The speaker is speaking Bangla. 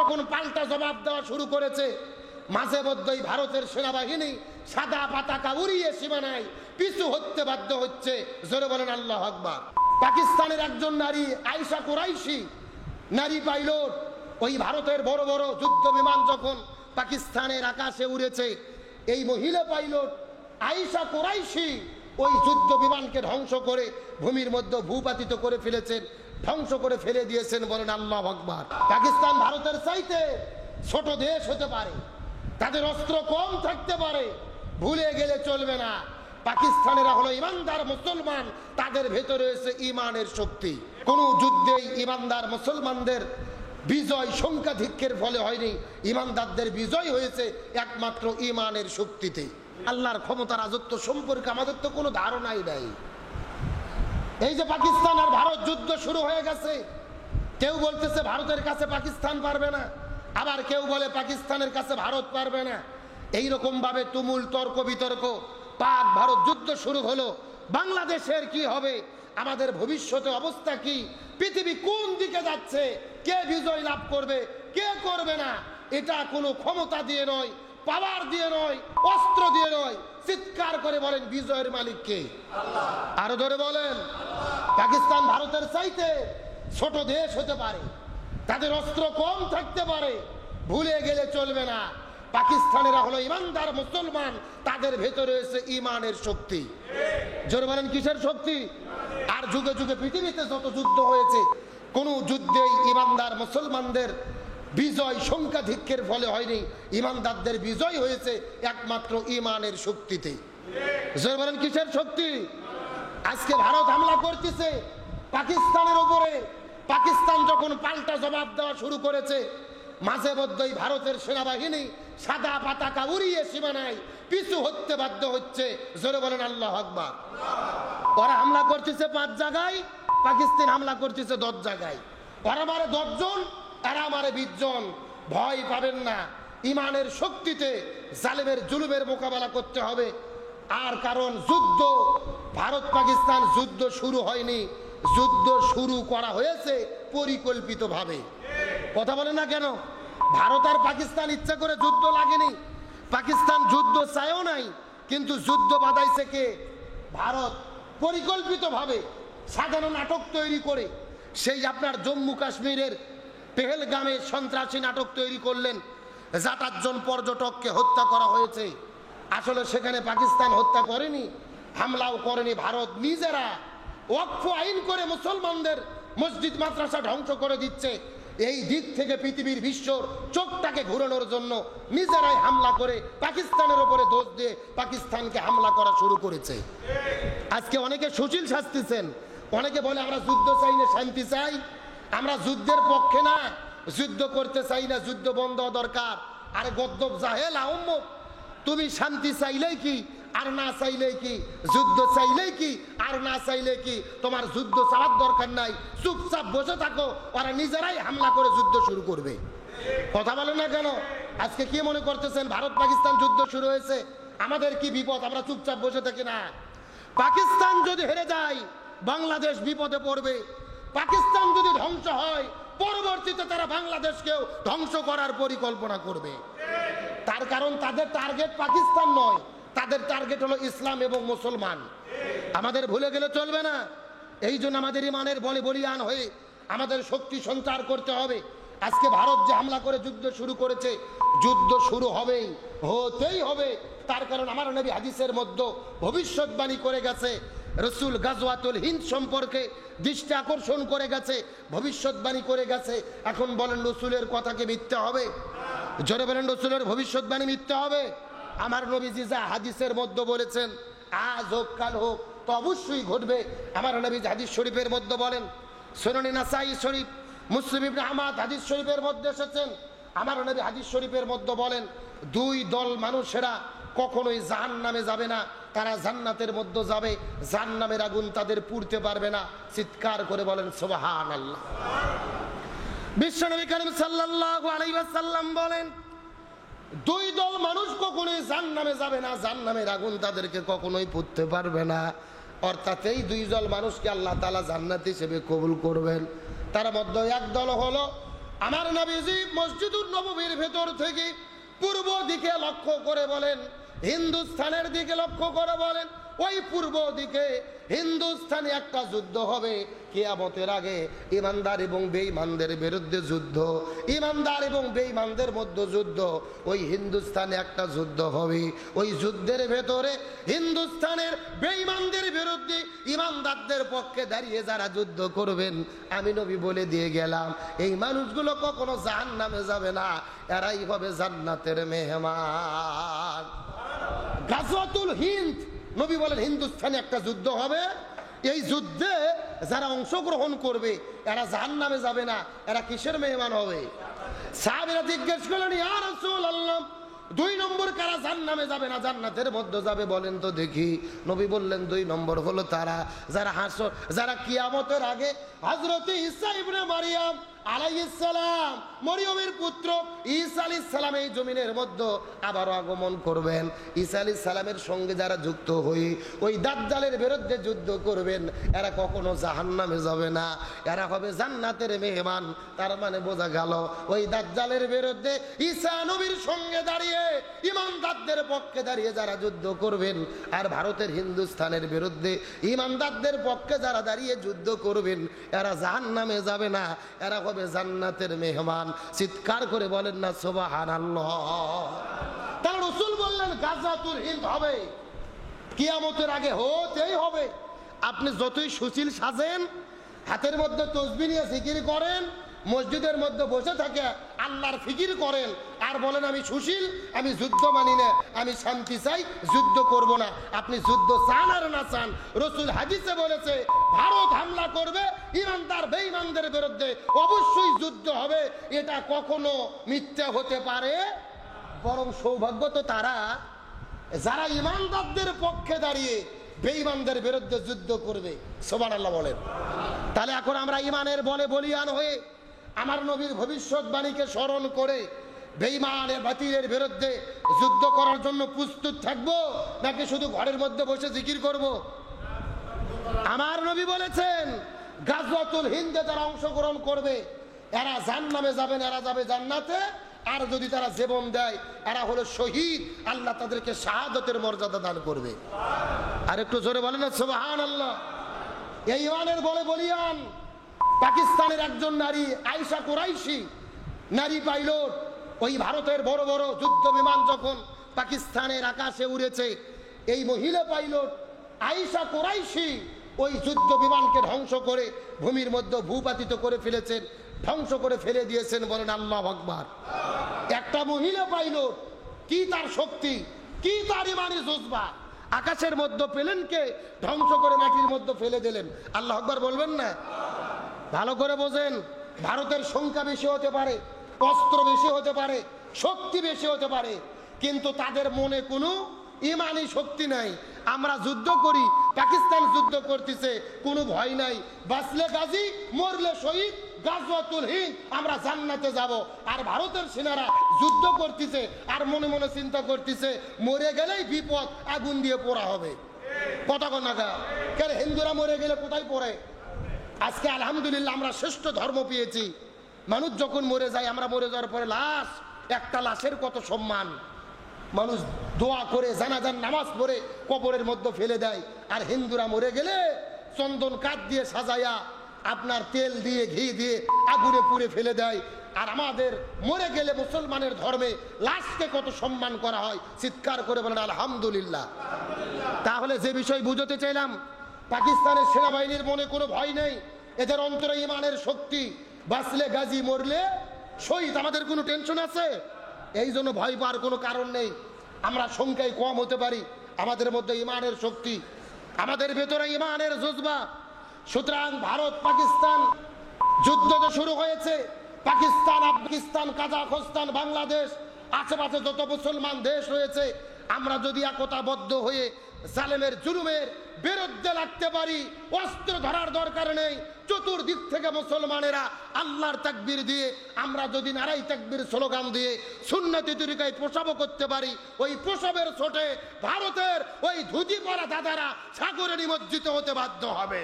যখন পাল্টা জবাব দেওয়া শুরু করেছে, মাঝে মধ্যেই ভারতের সেনাবাহিনী সাদা পতাকা উড়িয়ে সীমানায় পিছু হতে বাধ্য হচ্ছে। জোরে বলেন আল্লাহু আকবার। পাকিস্তানের একজন নারী আয়েশা কুরাইশি, নারী পাইলট, ওই ভারতের বড় বড় যুদ্ধ বিমান যখন পাকিস্তানের আকাশে উড়েছে, এই মহিলা পাইলট আয়েশা কুরাইশি ওই যুদ্ধ বিমানকে ধ্বংস করে ভূমির মধ্যে ভূপাতিত করে ফেলেছেন, ধ্বংস করে ফেলে দিয়েছেন। বলেন আল্লাহু আকবার। পাকিস্তান ভারতের চাইতে ছোট দেশ হতে পারে, তাদের অস্ত্র কম থাকতে পারে, ভুলে গেলে চলবে না। পাকিস্তানেরা হলো ইমানদার মুসলমান, তাদের ভেতরে রয়েছে ইমানের শক্তি। কোন যুদ্ধেই ইমানদার মুসলমানদের বিজয় সংখ্যাধিক্যের ফলে হয়নি, ইমানদারদের বিজয় হয়েছে একমাত্র ইমানের শক্তিতে। আল্লাহর ক্ষমতা রাজত্ব সম্পর্কে আমাদের তো কোনো ধারণাই নাই। এই যে পাকিস্তান আর ভারত যুদ্ধ শুরু হয়ে গেছে, কেউ বলতেছে ভারতের কাছে পাকিস্তান পারবে না, আবার কেউ বলে পাকিস্তানের কাছে ভারত পারবে না। এইরকম ভাবে তুমুল তর্ক বিতর্ক, পাক ভারত যুদ্ধ শুরু হলো। বাংলাদেশের কি হবে, আমাদের ভবিষ্যতে অবস্থা কি, পৃথিবী কোন দিকে যাচ্ছে, কে বিজয় লাভ করবে কে করবে না, এটা কোনো ক্ষমতা দিয়ে নয়, পাওয়ার দিয়ে নয়, অস্ত্র দিয়ে নয়। চিৎকার করে বলেন বিজয়ের মালিক কে? আল্লাহ। আরো ধরে বলেন। পাকিস্তান ভারতের চাইতে ছোট দেশ হতে পারে, তাদের অস্ত্র কম থাকতে পারে, ভুলে গেলে চলবে না। পাকিস্তানেরা হলো ইমানদার মুসলমান, তাদের ভেতরে রয়েছে ইমানের শক্তি। জোরে বলেন কিসের শক্তি? আর যুগে যুগে পৃথিবীতে যত যুদ্ধ হয়েছে, কোন যুদ্ধেই ইমানদার মুসলমানদের বিজয় সংখ্যাধিক্যের ফলে হয়নি, ইমানদারদের বিজয় হয়েছে একমাত্র ইমানের শক্তিতে। জোরে বলেন কিসের শক্তি? আজকে ভারত হামলা করতেছে পাকিস্তানের উপরে, পাকিস্তান যখন পাল্টা জবাব দেওয়া শুরু করেছে, মাঝে মধ্যেই ভারতের সেনাবাহিনী সাদা পতাকা উড়িয়ে সীমানায় পিছু হতে বাধ্য হচ্ছে। জোরে বলেন আল্লাহু আকবার। ওরা হামলা করতেছে 5 জায়গায়, পাকিস্তান হামলা করতেছে 10 জায়গায়। ওরা মারে 10 জন, এরা মারে 20 জন। ভয় পাবেন না, ইমানের শক্তিতে জালেমের জুলুমের মোকাবেলা করতে হবে। আর কারণ যুদ্ধ, ভারত পাকিস্তান যুদ্ধ শুরু হয়নি, যুদ্ধ শুরু করা হয়েছে পরিকল্পিতভাবে। কথা বলে না কেন? ভারত আর পাকিস্তান ইচ্ছা করে যুদ্ধ লাগেনি, পাকিস্তান যুদ্ধ চায়ও নাই, কিন্তু যুদ্ধ বাঁধাইছে কে? ভারত। পরিকল্পিতভাবে সাজানো নাটক তৈরি করে, সেই আপনার জম্মু কাশ্মীরের পেহেলগামে সন্ত্রাসী নাটক তৈরি করলেন, 7-8 জন পর্যটককে হত্যা করা হয়েছে। আসলে সেখানে পাকিস্তান হত্যা করেনি, হামলাও করেনি, ভারত নিজেরা ওয়াকফ আইন করে মুসলমানদের মসজিদ মাদ্রাসা ধ্বংস করে দিচ্ছে। এই দিক থেকে পৃথিবীর বিশ্বর চোখটাকে ঘুরানোর জন্য নিজেরাই হামলা করে পাকিস্তানের উপরে দোষ দিয়ে পাকিস্তানকে হামলা করা শুরু করেছে। আজকে অনেকে সুশীল শাস্তিছেন, অনেকে বলে আমরা যুদ্ধ চাই না, শান্তি চাই। আমরা যুদ্ধের পক্ষে না, যুদ্ধ করতে চাই না, যুদ্ধ বন্ধ দরকার। আরে গদ্দব জাহেল আহম্মদ, তুমি শান্তি চাইলেই কি আর না চাইলেই কি, যুদ্ধ চাইলেই কি আর না চাইলে কি, তোমার যুদ্ধ চাওয়ার দরকার নাই, চুপচাপ বসে থাকো, ওরা নিজেরাই হামলা করে যুদ্ধ শুরু করবে। কথা বলে না কেন? আজকে কি মনে করতেছেন ভারত পাকিস্তান যুদ্ধ শুরু হয়েছে, আমাদের কি বিপদ, আমরা চুপচাপ বসে থাকি না? পাকিস্তান যদি হেরে যায় বাংলাদেশ বিপদে পড়বে, পাকিস্তান যদি ধ্বংস হয় পরবর্তীতে তারা বাংলাদেশকেও ধ্বংস করার পরিকল্পনা করবে। তার কারণ তাদের টার্গেট পাকিস্তান নয়, তাদের টার্গেট হলো ইসলাম এবং মুসলমান। আমাদের ভুলে গেলে চলবে না। এই জন্য আমাদের ইমানের বলে বলিয়ান হয়ে আমাদের শক্তি সঞ্চার করতে হবে। আজকে ভারত যে হামলা করে যুদ্ধ শুরু করেছে, যুদ্ধ শুরু হবেই, হতেই হবে। তার কারণ আমার নবী হাদিসের মধ্যে ভবিষ্যৎবাণী করে গেছে, রসুল গাজওয়াতুল হিন্দ সম্পর্কে দৃষ্টি আকর্ষণ করে গেছে, ভবিষ্যৎবাণী করে গেছে। এখন বলেন রসুলের কথাকে মিথ্যা হবে? জোরে বলেন রসুলের ভবিষ্যৎবাণী মিথ্যা হবে? আমার নবীজি যা হাদিসের মধ্যে বলেছেন, আজ হোক কাল হোক তো অবশ্যই ঘটবে। আমার নবী হাদিস শরীফের মধ্যে বলেন, সুনানে নাসাই শরীফ, মুসলিম ইবনে আহমদ হাদিস শরীফের মধ্যে এসেছেন, আমার নবী হাদিস শরীফের মধ্যে বলেন, 2 দল মানুষেরা কখনোই জাহান্নামে যাবে না, তারা জান্নাতের মধ্যে যাবে, জাহান্নামের আগুন তাদের পুড়তে পারবে না। চিৎকার করে বলেন সুবহানাল্লাহ। বিশ্বনবী করিম সাল্লাল্লাহু আলাইহি ওয়াসাল্লাম বলেন, 2 দল মানুষ কখনোই জাহান্নামে যাবে না, জাহান্নামের আগুন তাদেরকে কখনোই পুড়তে পারবে না। অর্থাৎ এই 2 দল মানুষকে আল্লাহ তাআলা জান্নাত হিসেবে কবুল করবেন। তার মধ্যে এক দল হলো আমার নবীজি মসজিদুন নববীর ভেতর থেকে পূর্ব দিকে লক্ষ্য করে বলেন, হিন্দুস্তানের দিকে লক্ষ্য করে বলেন, ওই পূর্ব দিকে হিন্দুস্তানে একটা যুদ্ধ হবে কিয়ামতের আগে। ইমানদার এবং বেঈমানদের বিরুদ্ধে যুদ্ধ, ইমানদার এবং বেঈমানদের মধ্যে যুদ্ধ। ওই হিন্দুস্তানে একটা যুদ্ধ হবে। ওই যুদ্ধের ভেতরে হিন্দুস্তানের বেঈমানদের বিরুদ্ধে ইমানদারদের পক্ষে দাঁড়িয়ে যারা যুদ্ধ করবেন, আমি নবী বলে দিয়ে গেলাম, এই মানুষগুলো কখনো জাহান্নামে যাবে না, এরাই হবে জান্নাতের মেহমান। গাজওয়াতুল হিন্দ, নবী বলেন হিন্দুস্তানে একটা যুদ্ধ হবে। এই যুদ্ধে যারা অংশগ্রহণ করবে এরা জাহান্নামে যাবে না, এরা কিসের মেহমান হবে? সাহাবীরা জিজ্ঞেস করলেন, ইয়া রাসূলুল্লাহ, 2 নম্বর কারা জাহান্নামে যাবে না জান্নাতের মধ্যে যাবে বলেন তো দেখি। নবী বললেন 2 নম্বর হলো তারা যারা কিয়ামতের আগে হযরত ঈসা ইবনে মারইয়াম আলাইহিস সালাম, মরিয়মের পুত্র ঈসা আলাইহিস সালাম এই জমিনের মধ্যে আবারও আগমন করবেন। ঈসা আলাইহিস সালামের সঙ্গে যারা যুক্ত হয়ে ওই দাজ্জালের বিরুদ্ধে যুদ্ধ করবেন, এরা কখনো জাহান্নামে যাবে না, এরা হবে জান্নাতের মেহমান। তার মানে বোঝা গেল ওই দাজ্জালের বিরুদ্ধে ঈসা নবীর সঙ্গে দাঁড়িয়ে ইমানদারদের পক্ষে দাঁড়িয়ে যারা যুদ্ধ করবেন, আর ভারতের হিন্দুস্তানের বিরুদ্ধে ইমানদারদের পক্ষে যারা দাঁড়িয়ে যুদ্ধ করবেন, এরা জাহান্নামে যাবে না, এরা হবে জান্নাতের মেহমান। চিৎকার করে বলেন না সুবহানাল্লাহ। তাহলে রাসূল বললেন গাজওয়াতুল হিন্দ হবে, কিয়ামতের আগে হতেই হবে। আপনি যতই সুশীল সাজেন, হাতের মধ্যে তাসবিহ নিয়ে জিকির করেন, মসজিদের মধ্যে বসে থাকে আল্লাহর ফিকির করেন, আর বলেন আমি সুশীল, আমি যুদ্ধ মানি না, আমি শান্তি চাই, যুদ্ধ করব না। আপনি যুদ্ধ চান আর না চান, রাসূল হাদিসে বলেছে ভারত হামলা করবে ইমানদার বেঈমানদের বিরুদ্ধে, অবশ্যই যুদ্ধ হবে। এটা কখনো মিথ্যা হতে পারে? বরং সৌভাগ্য তো তারা যারা ইমানদারদের পক্ষে দাঁড়িয়ে বেঈমানদের বিরুদ্ধে যুদ্ধ করবে। সুবহানাল্লাহ বলেন। তাহলে এখন আমরা ইমানের বলে বলিয়ান হয়ে আমার নবীর ভবিষ্যৎবাণীকে স্মরণ করে বেঈমানের বাতিলের বিরুদ্ধে যুদ্ধ করার জন্য প্রস্তুত থাকবো, নাকি শুধু ঘরের মধ্যে বসে জিকির করব? আমার নবী বলেছেন গাজওয়াতুল হিন্দে যারা অংশগ্রহণ করবে এরা জাহান্নামে যাবেন, এরা যাবে জান্নাতে। আর যদি তারা জীবন দেয় এরা হলো শহীদ, আল্লাহ তাদেরকে শাহাদতের মর্যাদা দান করবে। আর একটু জোরে বলেন না সুবহানাল্লাহ। এই ইমানের বলে বলিয়ান পাকিস্তানের একজন নারী আয়েশা কুরাইশি, নারী পাইলট, ওই ভারতের বড় বড় যুদ্ধ বিমান যখন পাকিস্তানের আকাশে উড়েছে, এই মহিলা পাইলট আয়েশা কুরাইশি ওই যুদ্ধ বিমানকে ধ্বংস করে ভূমির মধ্যে ভূপাতিত করে ফেলেছেন, ধ্বংস করে ফেলে দিয়েছেন। বলেন আল্লাহু আকবার। একটা মহিলা পাইলট, কি তার শক্তি, কি তার ইমানি জজবা, আকাশের মধ্যে প্লেনকে ধ্বংস করে মাটির মধ্যে ফেলে দিলেন। আল্লাহু আকবার বলবেন না? ভালো করে বোঝেন, ভারতের সংখ্যা বেশি হতে পারে, অস্ত্র বেশি হতে পারে, শক্তি বেশি হতে পারে, কিন্তু তাদের মনে কোনো ইমানি শক্তি নাই। আমরা যুদ্ধ করি, পাকিস্তান যুদ্ধ করতেছে, কোনো ভয় নাই, বাঁচলে গাজী, মরলে শহীদ, গাজওয়াতুল হিন্দ, আমরা জান্নাতে যাব। আর ভারতের সেনারা যুদ্ধ করতেছে আর মনে মনে চিন্তা করতেছে মরে গেলেই বিপদ, আগুন দিয়ে পোড়া হবে। কথা কন না কেন? হিন্দুরা মরে গেলে কোথায় পড়ে? আজকে আলহামদুলিল্লাহ আমরা শ্রেষ্ঠ ধর্ম পেয়েছি। মানুষ যখন মরে যায়, আমরা মরে যাওয়ার পরে লাশ, একটা লাশের কত সম্মান, মানুষ দোয়া করে জানাজার নামাজ পড়ে কবরের মধ্যে ফেলে দেয়। আর হিন্দুরা মরে গেলে চন্দন কাঠ দিয়ে সাজায়া, আপনার তেল দিয়ে ঘি দিয়ে আগুনে পুড়ে ফেলে দেয়। আর আমাদের মরে গেলে মুসলমানের ধর্মে লাশকে কত সম্মান করা হয়, চিৎকার করে বলেন আলহামদুলিল্লাহ। তাহলে যে বিষয় বুঝতে চাইলাম, পাকিস্তানের সেনাবাহিনীর মনে কোনো ভয় নেই, এদের অন্তরে ইমানের শক্তি, বাঁচলে গাজী, মরলে শহীদ। আমাদের কোনো টেনশন আছে? এই জন্য ভয় পাওয়ার কোনো কারণ নেই। আমরা সংখ্যায় কম হতে পারি, আমাদের মধ্যে ইমানের শক্তি, আমাদের ভেতরে ইমানের জজবা। সুতরাং ভারত পাকিস্তান যুদ্ধ যে শুরু হয়েছে, পাকিস্তান, আফগানিস্তান, কাজাখস্তান, বাংলাদেশ, আশেপাশে যত মুসলমান দেশ রয়েছে, আমরা যদি একতাবদ্ধ হয়ে জালেমের জুলুমের বিরুদ্ধে লাগতে পারি, অস্ত্র ধরার দরকার নেই, চতুর্দিক থেকে মুসলমানেরা আল্লাহর তাকবীর দিয়ে, আমরা যদি নারাই তাকবীর স্লোগান দিয়ে সুন্নতি তরিকায় প্রসব করতে পারি, ওই প্রসবের ছোটে ভারতের ওই ধুতি পরা দাদারা সাগরে নিমজ্জিত হতে বাধ্য হবে।